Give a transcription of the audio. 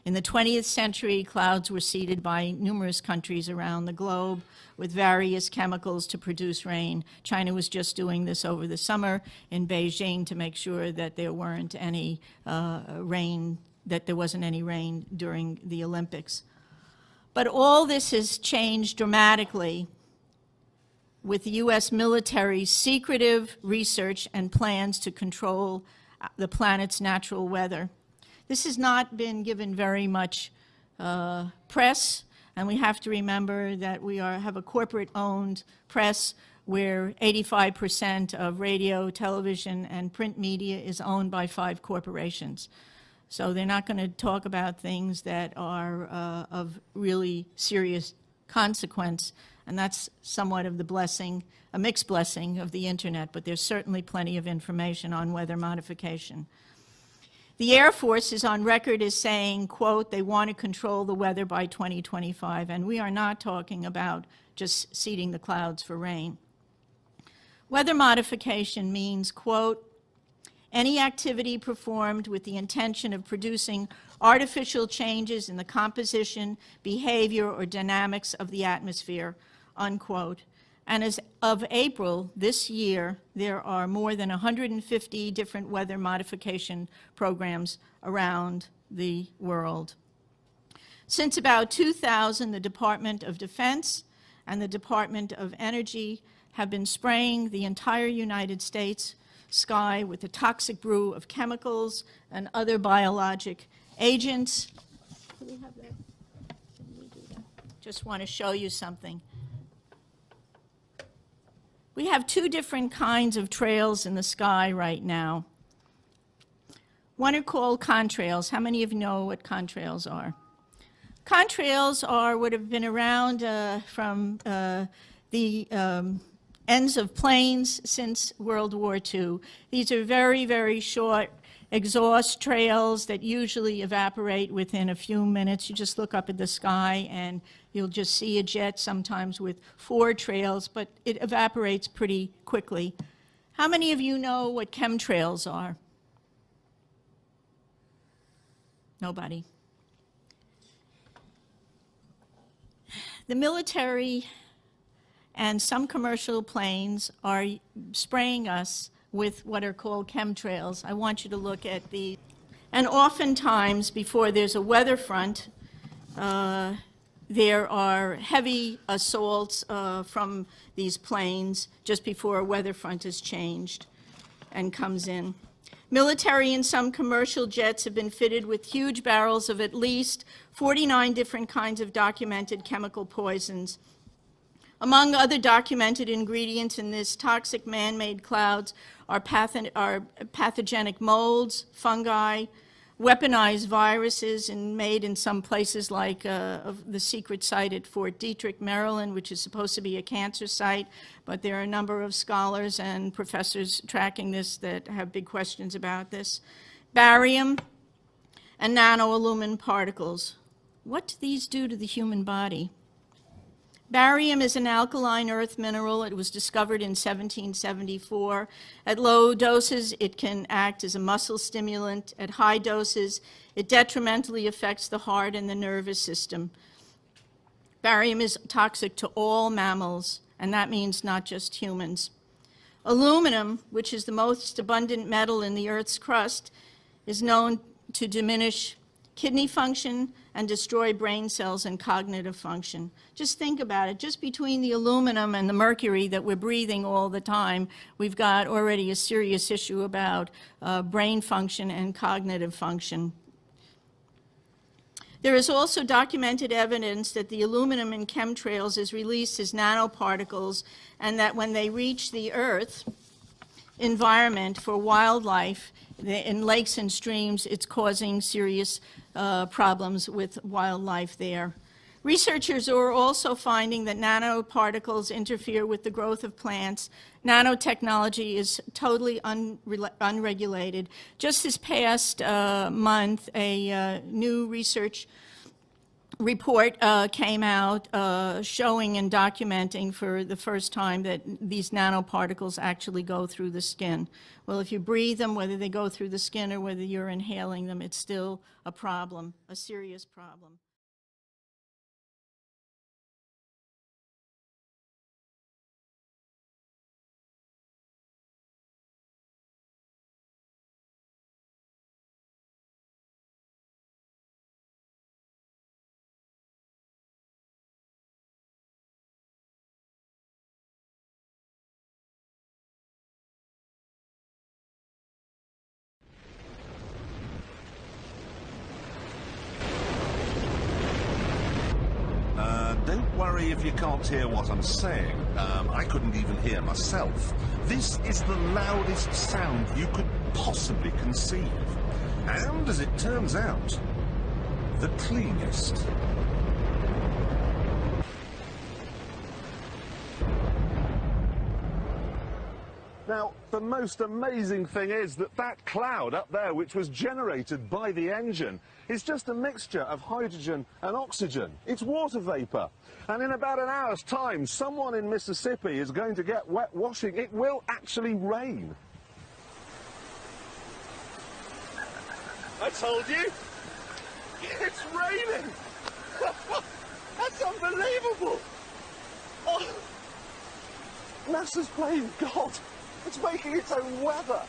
In the 20th century, clouds were seeded by numerous countries around the globe with various chemicals to produce rain. China was just doing this over the summer in Beijing to make sure that there weren't any rain, that there wasn't any rain during the Olympics. But all this has changed dramatically with the U.S. military's secretive research and plans to control the planet's natural weather. This has not been given very much press, and we have to remember that we have a corporate-owned press where 85% of radio, television, and print media is owned by 5 corporations. So they're not going to talk about things that are of really serious consequence, and that's somewhat of the blessing, a mixed blessing of the internet, but there's certainly plenty of information on weather modification. The Air Force is on record as saying, quote, they want to control the weather by 2025, and we are not talking about just seeding the clouds for rain. Weather modification means, quote, any activity performed with the intention of producing artificial changes in the composition, behavior, or dynamics of the atmosphere, unquote. And as of April this year, there are more than 150 different weather modification programs around the world. Since about 2000, the Department of Defense and the Department of Energy have been spraying the entire United States sky with a toxic brew of chemicals and other biologic agents. Do we have that? Did we do that? Just want to show you something. We have 2 different kinds of trails in the sky right now. One are called contrails. How many of you know what contrails are? Contrails are what have been around from the ends of planes since World War II. These are very, very short exhaust trails that usually evaporate within a few minutes. You just look up at the sky and you'll just see a jet, sometimes with 4 trails, but it evaporates pretty quickly. How many of you know what chemtrails are? Nobody. The military and some commercial planes are spraying us with what are called chemtrails. I want you to look at the, and oftentimes before there's a weather front, there are heavy assaults from these planes just before a weather front is changed and comes in. Military and some commercial jets have been fitted with huge barrels of at least 49 different kinds of documented chemical poisons. Among other documented ingredients in this toxic man-made clouds are pathogenic molds, fungi, weaponized viruses, and made in some places like the secret site at Fort Detrick, Maryland, which is supposed to be a cancer site, but there are a number of scholars and professors tracking this that have big questions about this. Barium and nanoaluminum particles. What do these do to the human body? Barium is an alkaline earth mineral. It was discovered in 1774. At low doses, it can act as a muscle stimulant. At high doses, it detrimentally affects the heart and the nervous system. Barium is toxic to all mammals, and that means not just humans. Aluminum, which is the most abundant metal in the Earth's crust, is known to diminish kidney function and destroy brain cells and cognitive function. Just think about it. Just between the aluminum and the mercury that we're breathing all the time, we've got already a serious issue about brain function and cognitive function. There is also documented evidence that the aluminum in chemtrails is released as nanoparticles, and that when they reach the Earth environment for wildlife, in lakes and streams, it's causing serious problems with wildlife there. Researchers are also finding that nanoparticles interfere with the growth of plants. Nanotechnology is totally unregulated. Just this past month, a new research report came out showing and documenting for the first time that these nanoparticles actually go through the skin. Well, if you breathe them, whether they go through the skin or whether you're inhaling them, it's still a problem, a serious problem. Don't worry if you can't hear what I'm saying. I couldn't even hear myself. This is the loudest sound you could possibly conceive. And, as it turns out, the cleanest. Now, the most amazing thing is that that cloud up there, which was generated by the engine, is just a mixture of hydrogen and oxygen. It's water vapour. And in about an hour's time, someone in Mississippi is going to get wet washing. It will actually rain. I told you! It's raining! That's unbelievable! Oh, NASA's playing God. It's making its own weather.